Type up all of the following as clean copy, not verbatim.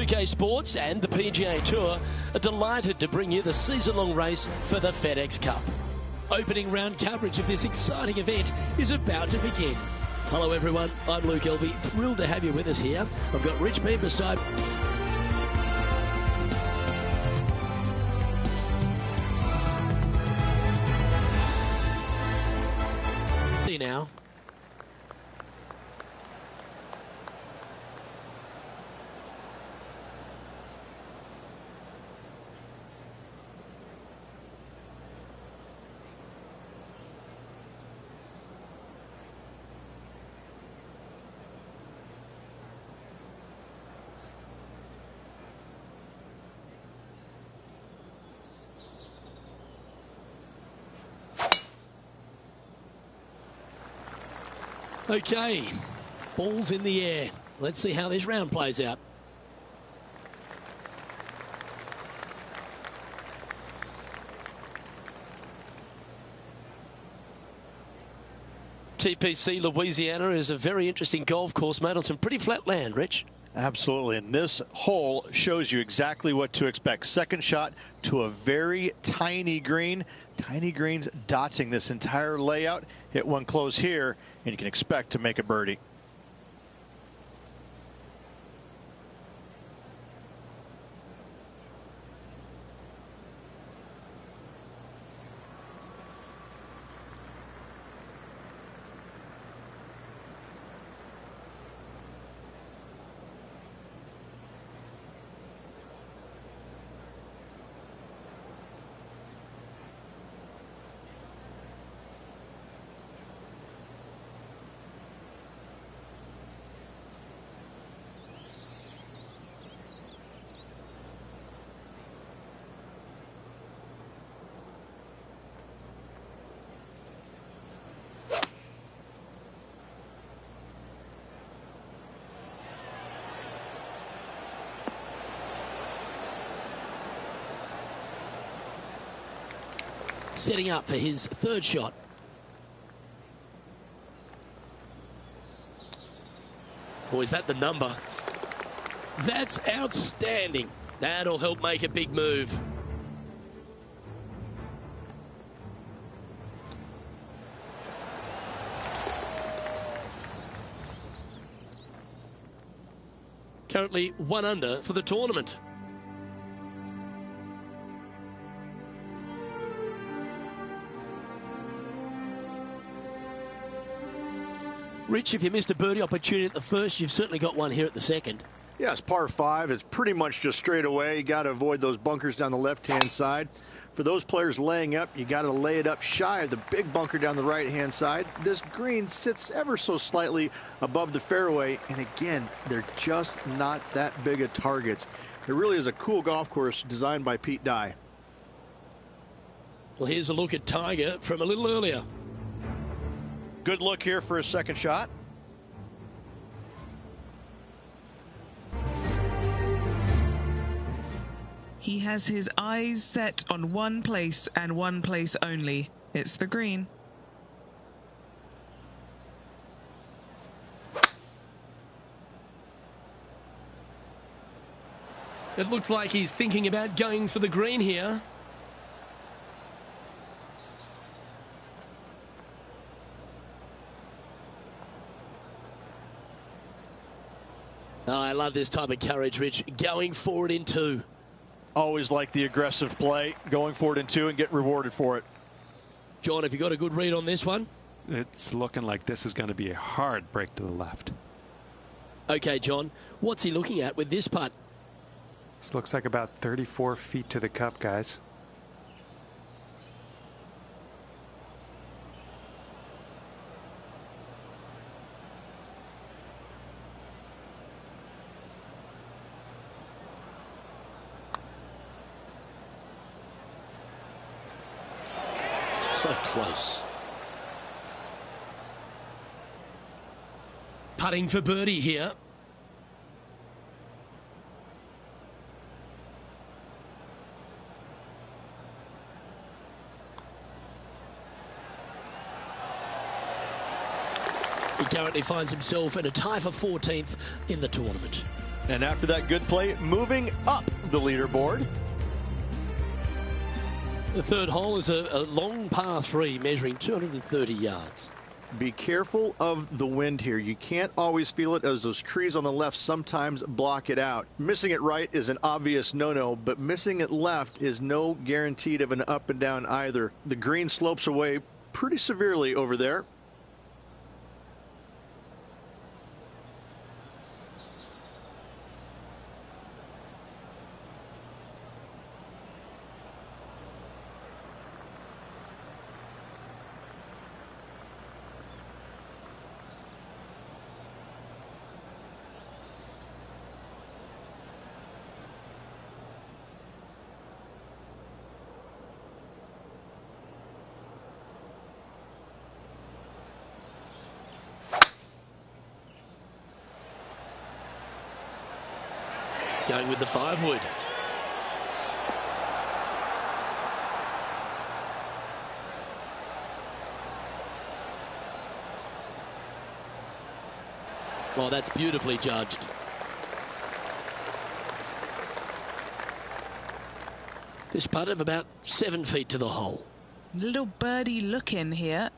2K Sports and the PGA Tour are delighted to bring you the season-long race for the FedEx Cup. Opening round coverage of this exciting event is about to begin. Hello everyone, I'm Luke Elvey, thrilled to have you with us here. I've got Rich Beem beside me now. Okay, ball's in the air. Let's see how this round plays out. TPC Louisiana is a very interesting golf course made on some pretty flat land, Rich. Absolutely, and this hole shows you exactly what to expect. Second shot to a very tiny green. Tiny greens dotting this entire layout. Hit one close here, and you can expect to make a birdie. Setting up for his third shot. Or is that the number? That's outstanding. That'll help make a big move. Currently 1 under for the tournament. Rich, if you missed a birdie opportunity at the first, you've certainly got one here at the second. Yeah, it's par 5. It's pretty much just straight away. You got to avoid those bunkers down the left-hand side. For those players laying up, you got to lay it up shy of the big bunker down the right-hand side. This green sits ever so slightly above the fairway, and again, they're just not that big of targets. It really is a cool golf course designed by Pete Dye. Well, here's a look at Tiger from a little earlier. Good look here for his second shot. He has his eyes set on one place and one place only. It's the green. It looks like he's thinking about going for the green here. Oh, I love this type of courage, Rich. Going forward in 2. Always like the aggressive play, going forward in 2 and get rewarded for it. John, have you got a good read on this one? It's looking like this is going to be a hard break to the left. Okay, John, what's he looking at with this putt? This looks like about 34 feet to the cup, guys. So close. Putting for birdie here. He currently finds himself in a tie for 14th in the tournament. And after that good play, moving up the leaderboard. The third hole is a long par 3 measuring 230 yards. Be careful of the wind here. You can't always feel it, as those trees on the left sometimes block it out. Missing it right is an obvious no-no, but missing it left is no guaranteed of an up and down either. The green slopes away pretty severely over there. Going with the 5-wood. Well, that's beautifully judged. This putt of about 7 feet to the hole. Little birdie look in here.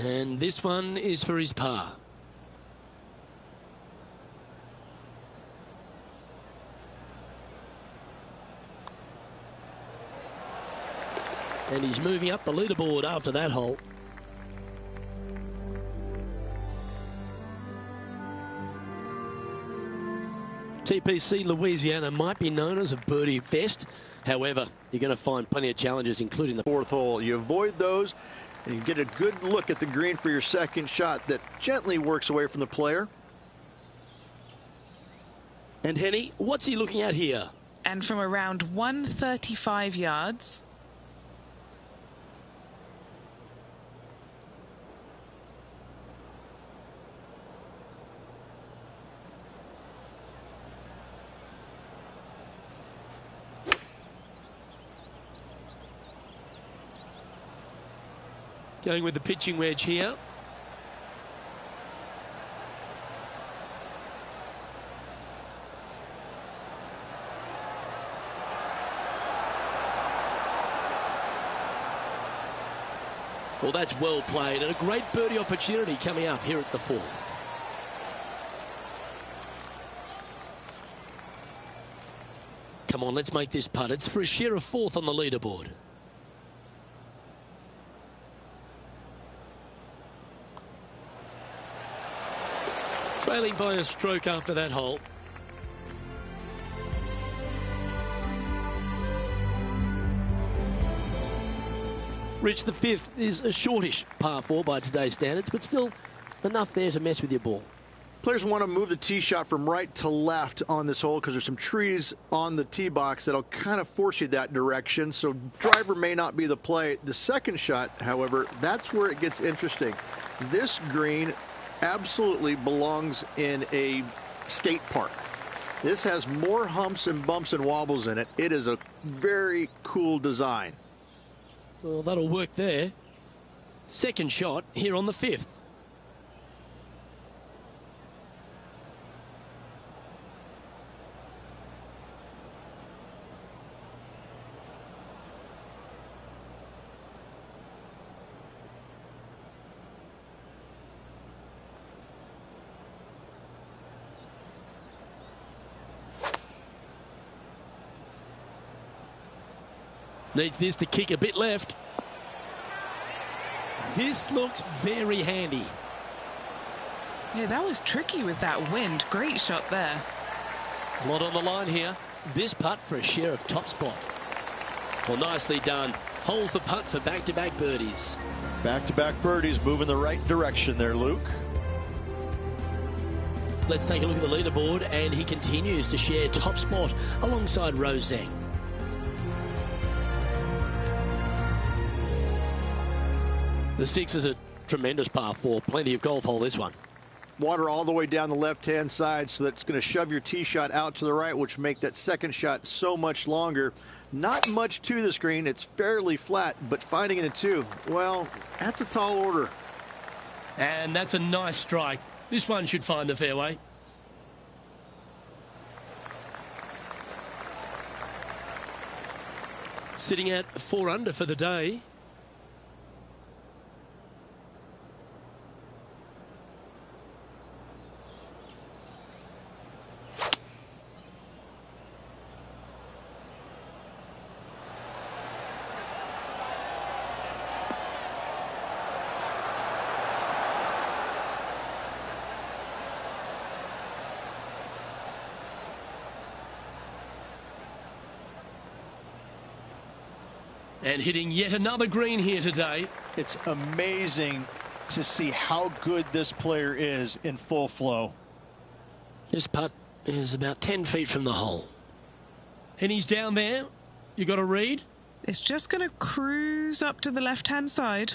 And this one is for his par. And he's moving up the leaderboard after that hole. TPC Louisiana might be known as a birdie fest. However, you're going to find plenty of challenges, including the fourth hole. You avoid those, and you get a good look at the green for your second shot that gently works away from the player. And Henny, what's he looking at here? And from around 135 yards. Going with the pitching wedge here. Well, that's well played, and a great birdie opportunity coming up here at the fourth. Come on, let's make this putt. It's for a share of fourth on the leaderboard. Trailing by a stroke after that hole. Rich, the fifth is a shortish par 4 by today's standards, but still enough there to mess with your ball. Players want to move the tee shot from right to left on this hole because there's some trees on the tee box that'll kind of force you that direction, so driver may not be the play. The second shot, however, that's where it gets interesting. This green absolutely belongs in a skate park. This has more humps and bumps and wobbles in it. It is a very cool design. Well, that'll work there. Second shot here on the fifth. Needs this to kick a bit left. This looks very handy. Yeah, that was tricky with that wind. Great shot there. A lot on the line here. This putt for a share of top spot. Well, nicely done. Holds the putt for back-to-back birdies. Back-to-back birdies, moving the right direction there, Luke. Let's take a look at the leaderboard, and he continues to share top spot alongside Rose Zhang. The 6 is a tremendous par 4. Plenty of golf hole, this one. Water all the way down the left-hand side, so that's going to shove your tee shot out to the right, which will make that second shot so much longer. Not much to the screen. It's fairly flat, but finding it in 2, well, that's a tall order. And that's a nice strike. This one should find the fairway. Sitting at 4 under for the day. And hitting yet another green here today. It's amazing to see how good this player is in full flow. This putt is about 10 feet from the hole. And he's down there. You got to read. It's just going to cruise up to the left-hand side.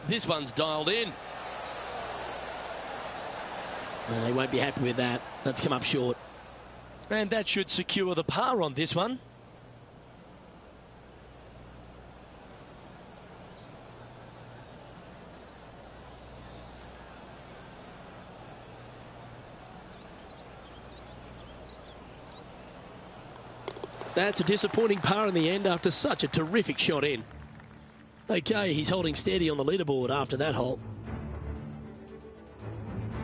This one's dialed in. They won't be happy with that. That's come up short. And that should secure the par on this one. That's a disappointing par in the end after such a terrific shot in. Okay, he's holding steady on the leaderboard after that hole.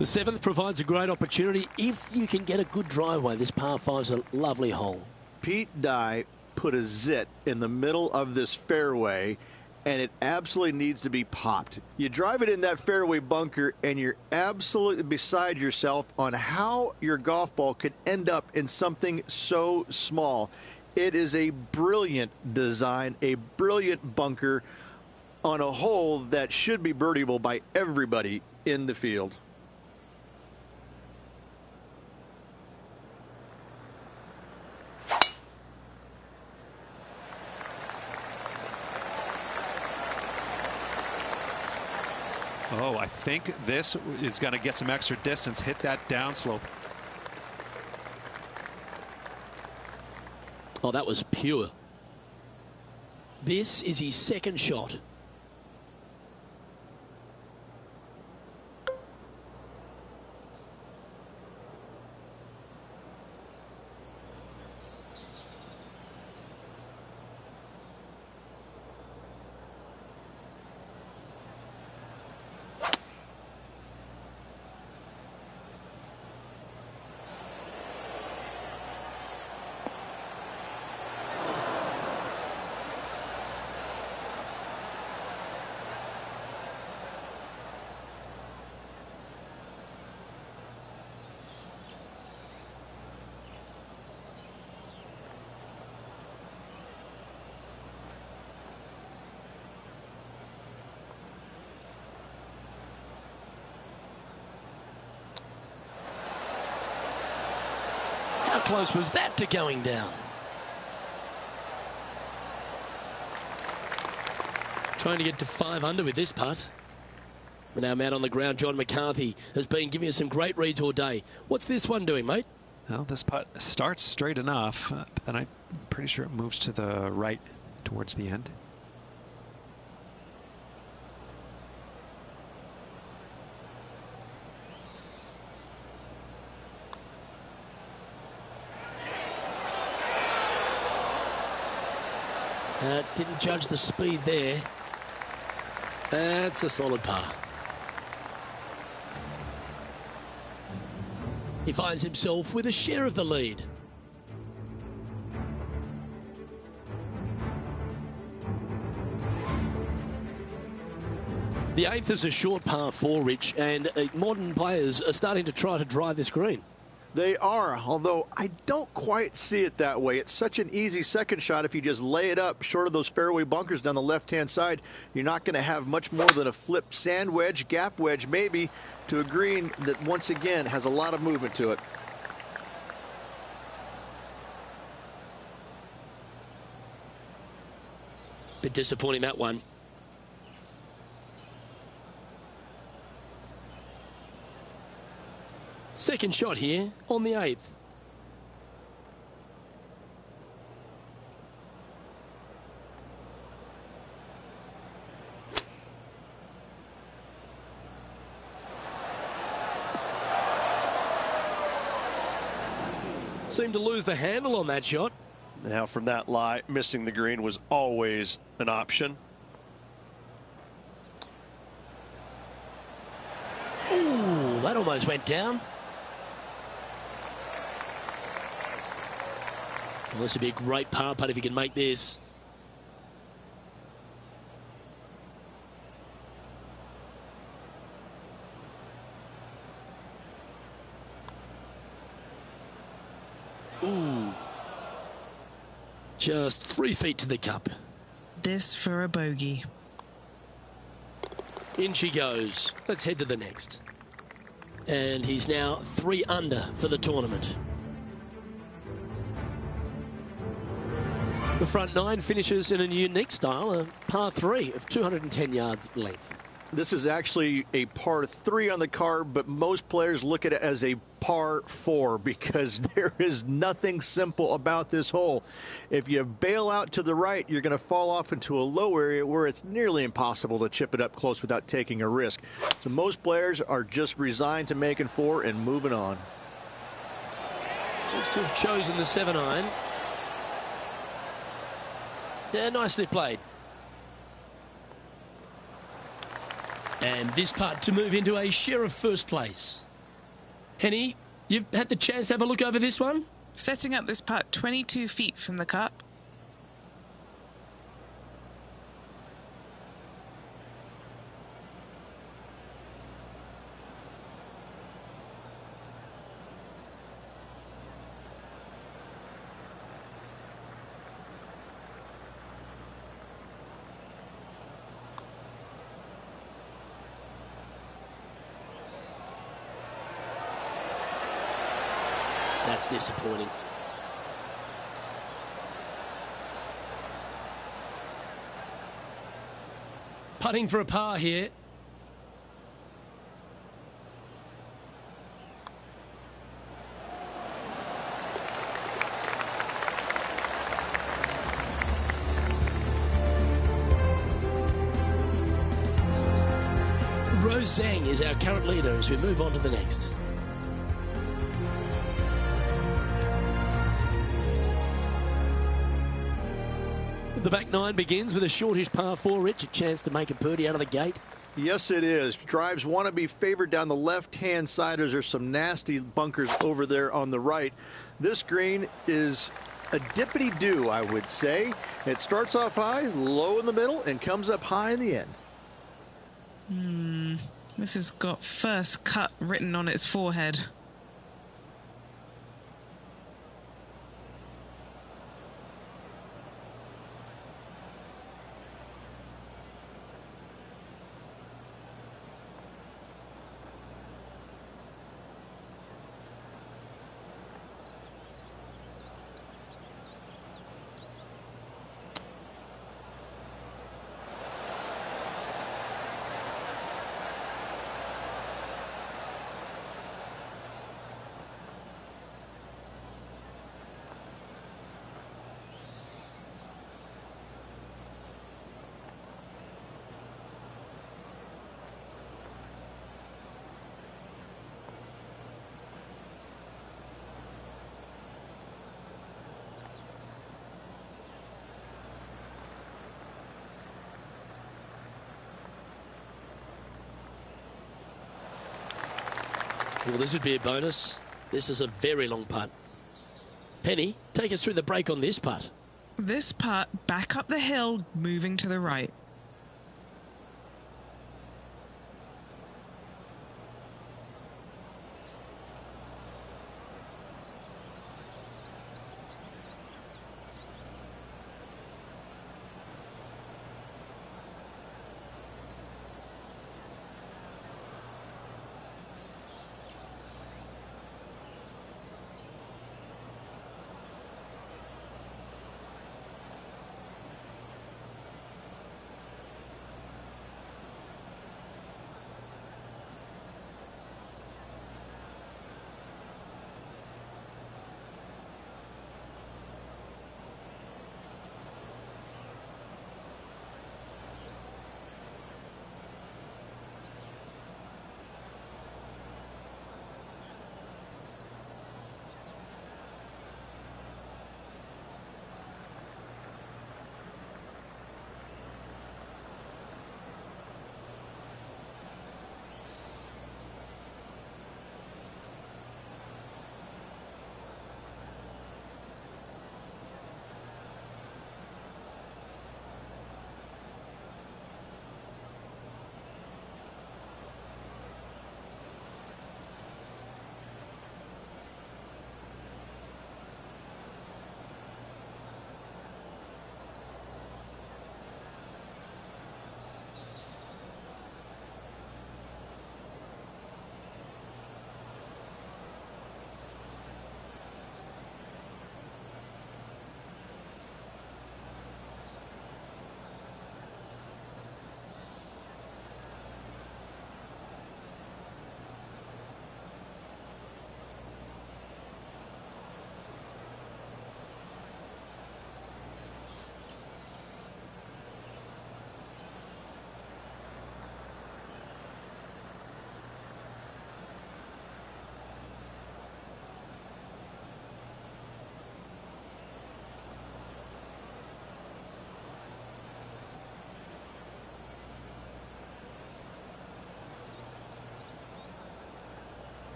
The 7th provides a great opportunity if you can get a good driveway. This par 5's a lovely hole. Pete Dye put a zit in the middle of this fairway, and it absolutely needs to be popped. You drive it in that fairway bunker, and you're absolutely beside yourself on how your golf ball could end up in something so small. It is a brilliant design, a brilliant bunker on a hole that should be birdieable by everybody in the field. Oh, I think this is going to get some extra distance. Hit that downslope. Oh, that was pure. This is his second shot. How close was that to going down? Trying to get to 5 under with this putt. But our man on the ground, John McCarthy, has been giving us some great reads all day. What's this one doing, mate? Well, this putt starts straight enough, but then I'm pretty sure it moves to the right towards the end. Didn't judge the speed there. That's a solid par. He finds himself with a share of the lead. The 8th is a short par 4, Rich, and modern players are starting to try to drive this green. They are, although I don't quite see it that way. It's such an easy second shot. If you just lay it up short of those fairway bunkers down the left-hand side, you're not going to have much more than a flip sand wedge, gap wedge maybe, to a green that once again has a lot of movement to it. Bit disappointing, that one. Second shot here on the 8th. Seemed to lose the handle on that shot. Now from that lie, missing the green was always an option. Ooh, that almost went down. Well, this would be a great par putt if he can make this. Ooh. Just 3 feet to the cup. This for a bogey. In she goes. Let's head to the next. And he's now 3 under for the tournament. The front 9 finishes in a unique style, a par 3 of 210 yards length. This is actually a par 3 on the card, but most players look at it as a par 4 because there is nothing simple about this hole. If you bail out to the right, you're going to fall off into a low area where it's nearly impossible to chip it up close without taking a risk. So most players are just resigned to making 4 and moving on. Looks to have chosen the 7-iron. Yeah, nicely played. And this putt to move into a share of first place. Henny, you've had the chance to have a look over this one? Setting up this putt 22 feet from the cup. That's disappointing. Putting for a par here. Rose Zhang is our current leader as we move on to the next. The back 9 begins with a shortish par 4, Rich. A chance to make a birdie out of the gate. Yes, it is. Drives want to be favored down the left-hand side as there's some nasty bunkers over there on the right. This green is a dippity-do, I would say. It starts off high, low in the middle, and comes up high in the end. This has got first cut written on its forehead. Well, this would be a bonus. This is a very long putt. Penny, take us through the break on this putt. This putt back up the hill, moving to the right.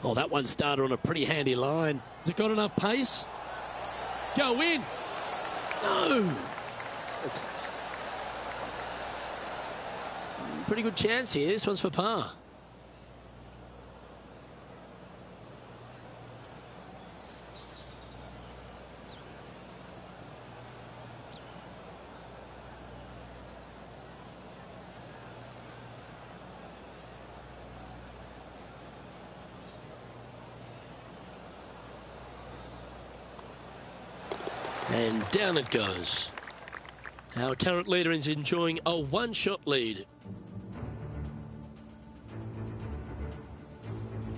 Oh, that one started on a pretty handy line. Has it got enough pace? Go in. No. So close. Pretty good chance here. This one's for par. And down it goes. Our current leader is enjoying a one-shot lead.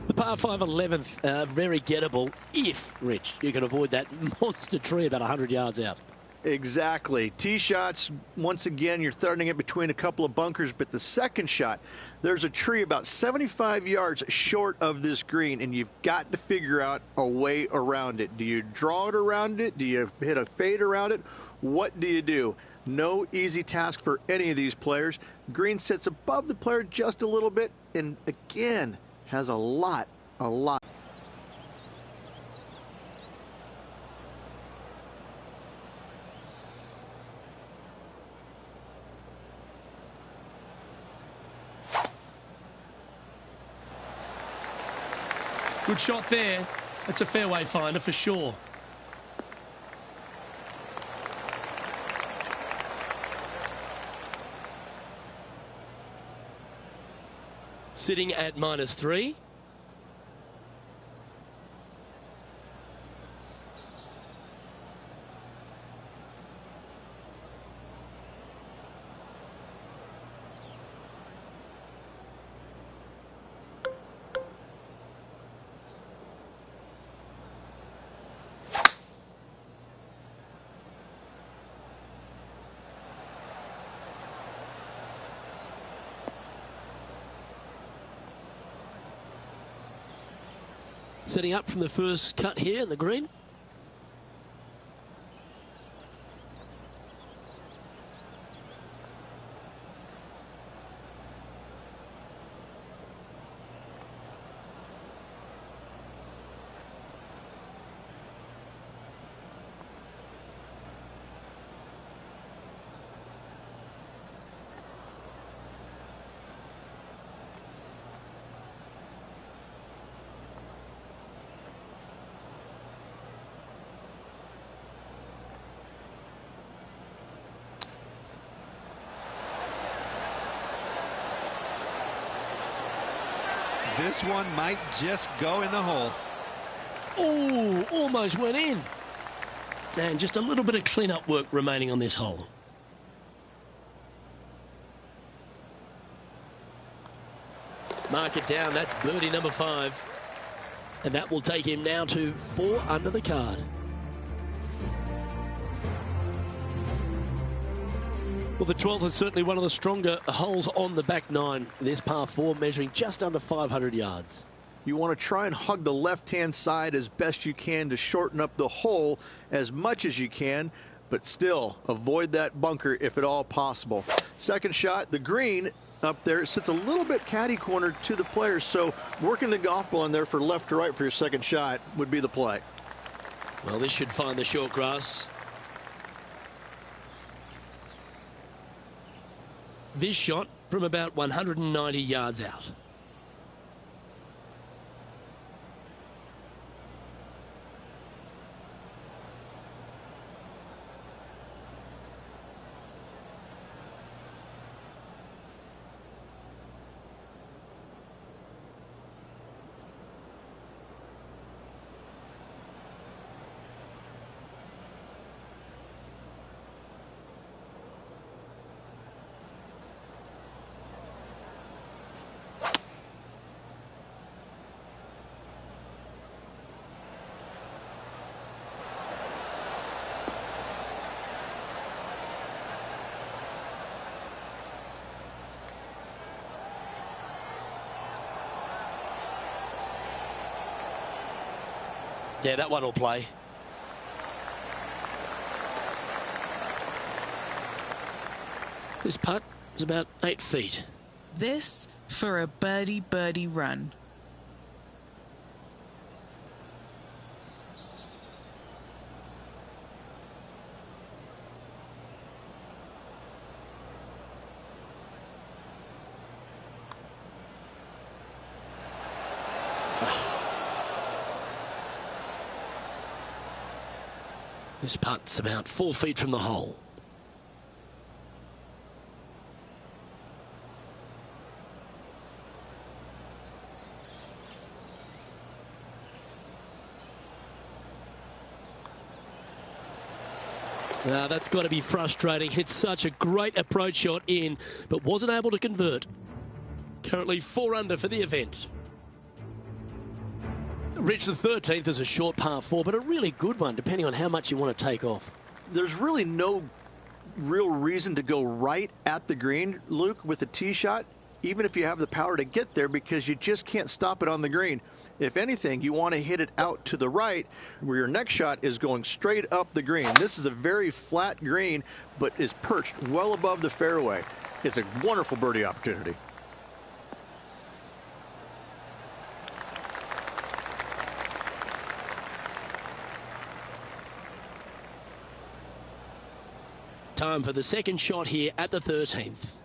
The par 5 11th, very gettable if, Rich, you can avoid that monster tree about 100 yards out. Exactly. Tee shots, once again, you're throwing it between a couple of bunkers, but the second shot, there's a tree about 75 yards short of this green, and you've got to figure out a way around it. Do you draw it around it? Do you hit a fade around it? What do you do? No easy task for any of these players. Green sits above the player just a little bit, and again, has a lot. Good shot there. That's a fairway finder for sure. Sitting at -3. Setting up from the first cut here in the green. This one might just go in the hole. Oh, almost went in. And just a little bit of clean-up work remaining on this hole. Mark it down. That's birdie number 5. And that will take him now to 4 under the card. Well, the 12th is certainly one of the stronger holes on the back 9. This par 4 measuring just under 500 yards. You want to try and hug the left-hand side as best you can to shorten up the hole as much as you can, but still avoid that bunker if at all possible. Second shot, the green up there sits a little bit caddy corner to the players, so working the golf ball in there for left to right for your second shot would be the play. Well, this should find the short grass. This shot from about 190 yards out. Yeah, that one will play. This putt is about 8 feet. This for a birdie run. This putt's about 4 feet from the hole. Now that's got to be frustrating. Hit such a great approach shot in, but wasn't able to convert. Currently 4 under for the event. Rich, the 13th is a short par 4, but a really good one, depending on how much you want to take off. There's really no real reason to go right at the green, Luke, with a tee shot, even if you have the power to get there, because you just can't stop it on the green. If anything, you want to hit it out to the right, where your next shot is going straight up the green. This is a very flat green, but is perched well above the fairway. It's a wonderful birdie opportunity. Time for the second shot here at the 13th.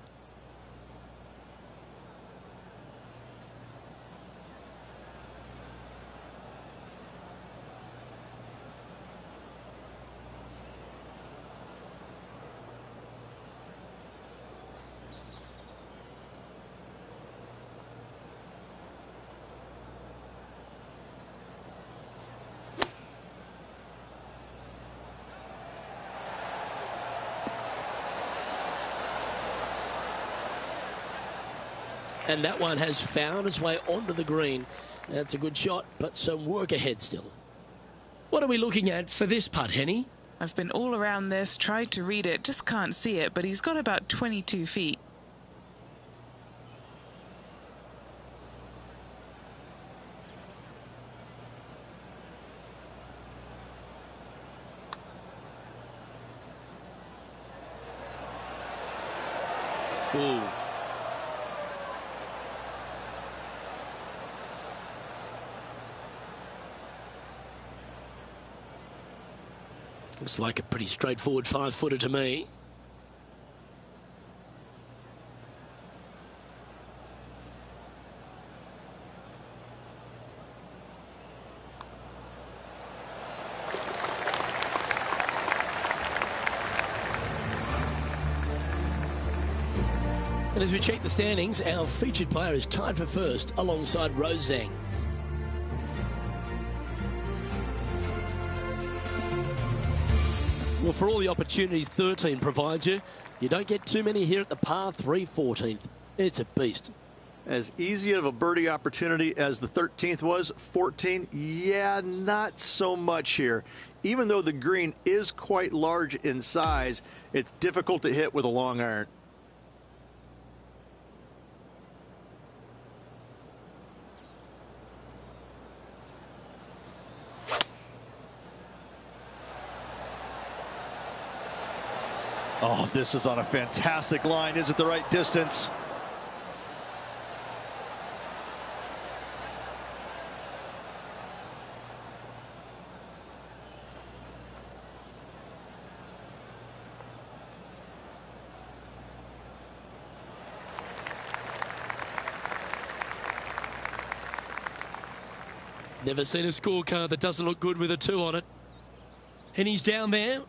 And that one has found its way onto the green. That's a good shot, but some work ahead still. What are we looking at for this putt, Henny? I've been all around this, tried to read it, just can't see it, but he's got about 22 feet. Ooh. Looks like a pretty straightforward 5-footer to me. And as we check the standings, our featured player is tied for first alongside Rose Zhang. Well, for all the opportunities 13 provides you, you don't get too many here at the par 3 14th. It's a beast. As easy of a birdie opportunity as the 13th was, 14, yeah, not so much here. Even though the green is quite large in size, it's difficult to hit with a long iron. Oh, this is on a fantastic line. Is it the right distance? Never seen a scorecard that doesn't look good with a 2 on it. And he's down there.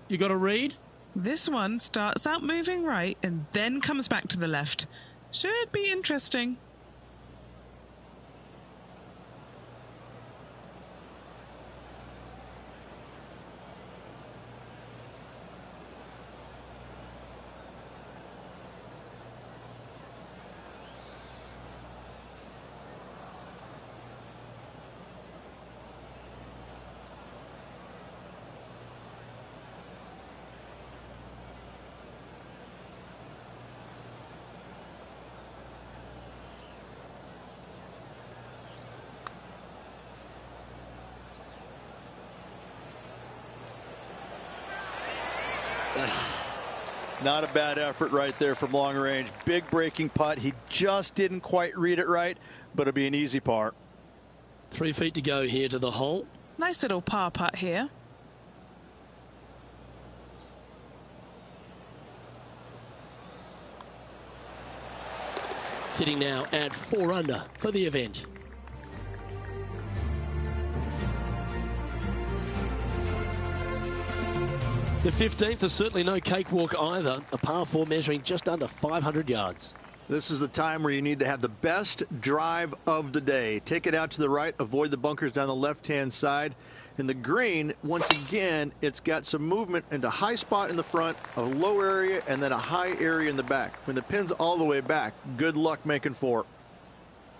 You got to read. This one starts out moving right and then comes back to the left. Should be interesting. Not a bad effort right there from long range. Big breaking putt. He just didn't quite read it right, but it'll be an easy par. 3 feet to go here to the hole. Nice little par putt here. Sitting now at 4 under for the event. The 15th is certainly no cakewalk either. A par 4 measuring just under 500 yards. This is the time where you need to have the best drive of the day. Take it out to the right, avoid the bunkers down the left-hand side. And the green, once again, it's got some movement into a high spot in the front, a low area, and then a high area in the back. When the pin's all the way back, good luck making 4.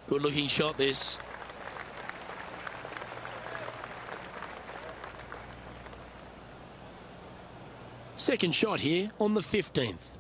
Good looking shot this. Second shot here on the 15th.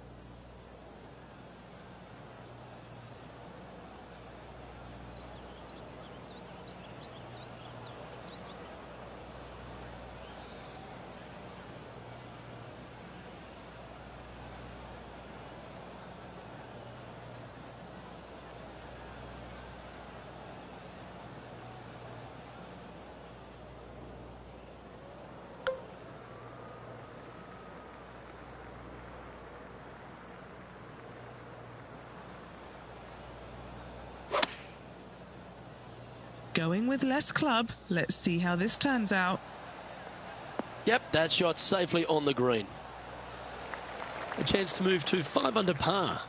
Going with less club. Let's see how this turns out. Yep, that shot safely on the green. A chance to move to 5 under par.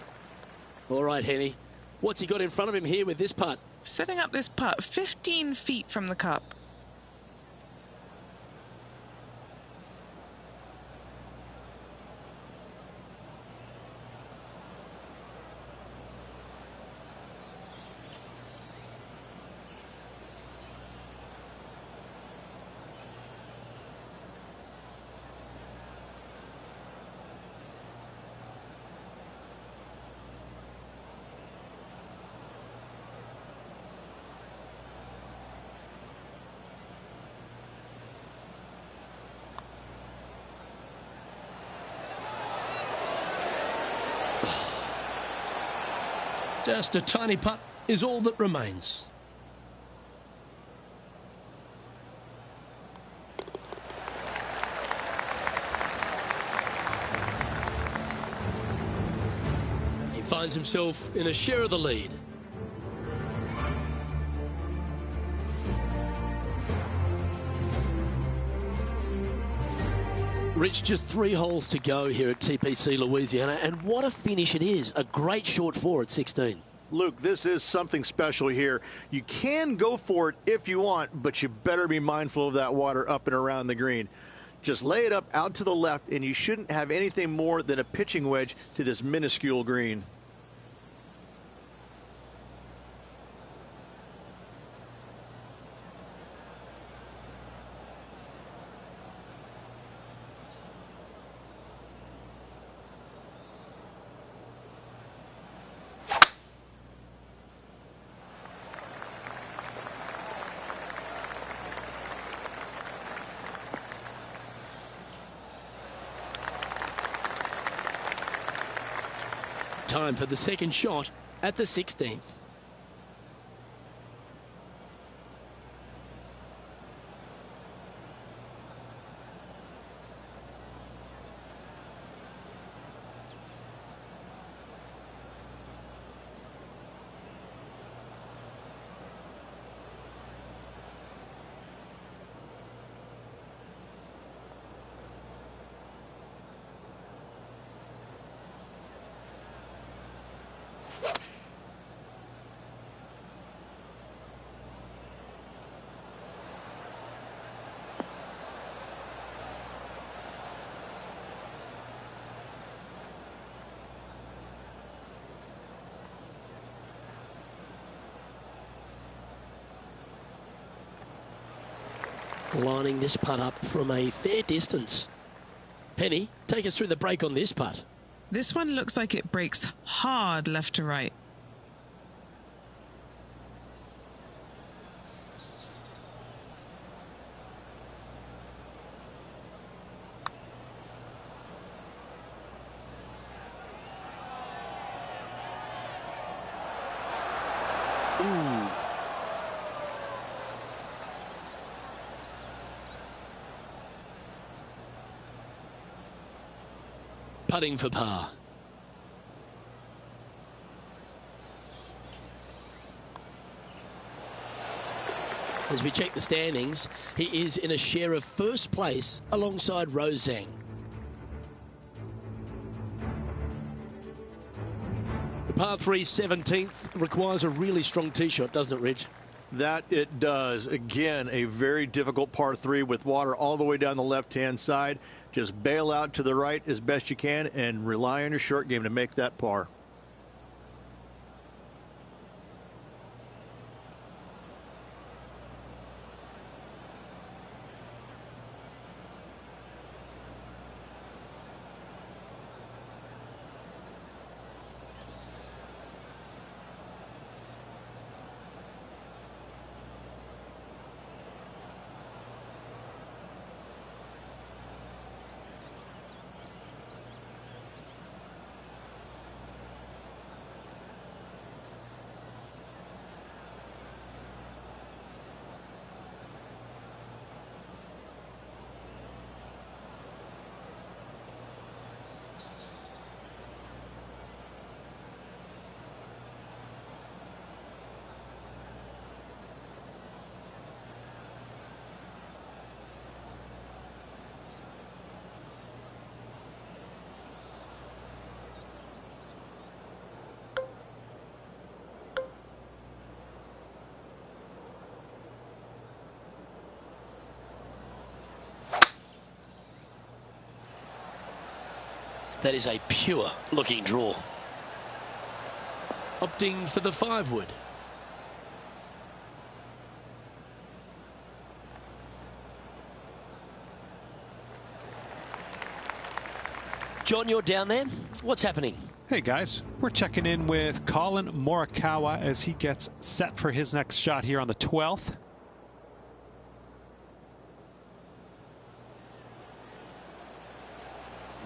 All right, Henny. What's he got in front of him here with this putt? Setting up this putt 15 feet from the cup. Just a tiny putt is all that remains. He finds himself in a share of the lead. Rich, just 3 holes to go here at TPC Louisiana, and what a finish it is. A great short 4 at 16. Luke, this is something special here. You can go for it if you want, but you better be mindful of that water up and around the green. Just lay it up out to the left, and you shouldn't have anything more than a pitching wedge to this minuscule green. Time for the second shot at the 16th. Lining this putt up from a fair distance. Henny, take us through the break on this putt. This one looks like it breaks hard left to right. Ooh. Putting for par. As we check the standings, he is in a share of first place alongside Rose Zhang. par 3 17th requires a really strong tee shot, doesn't it, Rich? That it does. Again, a very difficult par 3 with water all the way down the left-hand side. Just bail out to the right as best you can and rely on your short game to make that par. That is a pure looking draw. Opting for the 5-wood. John, you're down there. What's happening? Hey guys, we're checking in with Colin Morikawa as he gets set for his next shot here on the 12th.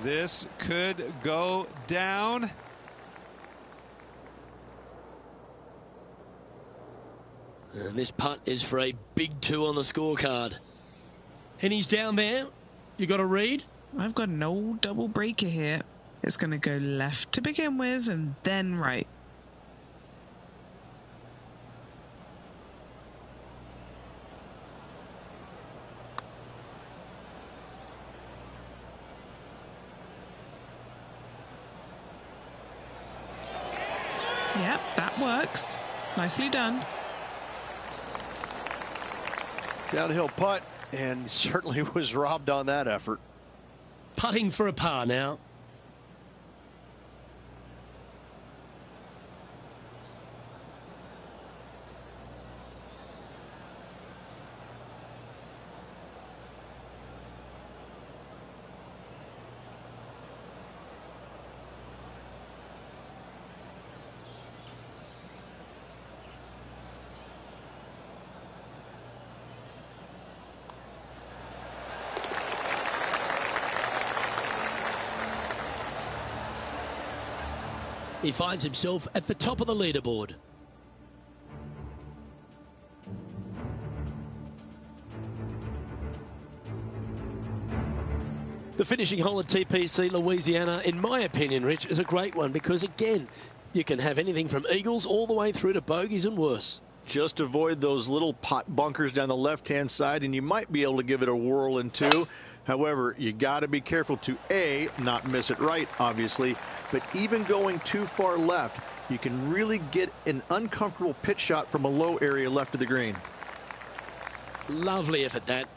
This could go down. And this putt is for a big 2 on the scorecard. And he's down there. You got a read? I've got an old double breaker here. It's going to go left to begin with and then right. Yep, that works. Nicely done. Downhill putt, and certainly was robbed on that effort. Putting for a par now. He finds himself at the top of the leaderboard. The finishing hole at TPC Louisiana, in my opinion, Rich, is a great one because, again, you can have anything from eagles all the way through to bogeys and worse. Just avoid those little pot bunkers down the left-hand side, and you might be able to give it a whirl in 2. However, you got to be careful to, A, not miss it right, obviously, but even going too far left, you can really get an uncomfortable pitch shot from a low area left of the green. Lovely effort, that.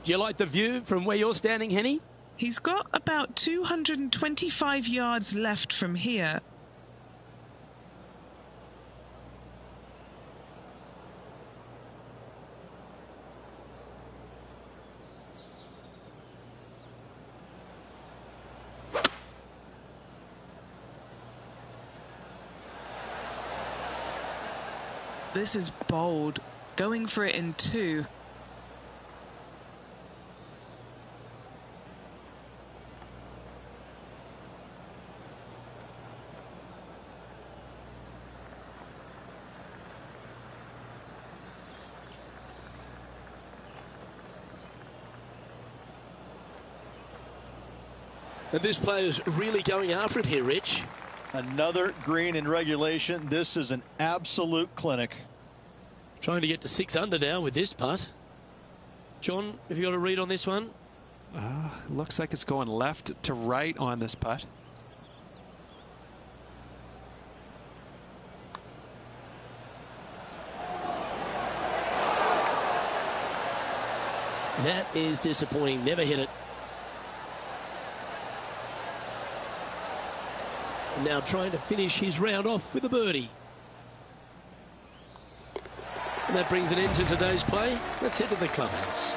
Do you like the view from where you're standing, Henny? He's got about 225 yards left from here. This is bold, going for it in 2. And this player's really going after it here, Rich. Another green in regulation. This is an absolute clinic. Trying to get to 6 under now with this putt. John, have you got a read on this one? Looks like it's going left to right on this putt. That is disappointing. Never hit it. Now trying to finish his round off with a birdie. And that brings an end to today's play. Let's head to the clubhouse.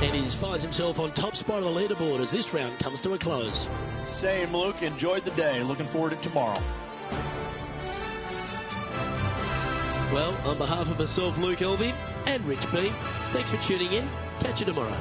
And he finds himself on top spot of the leaderboard as this round comes to a close. Same, Luke. Enjoyed the day. Looking forward to tomorrow. Well, on behalf of myself, Luke Elvey, and Rich Beam, thanks for tuning in. Catch you tomorrow.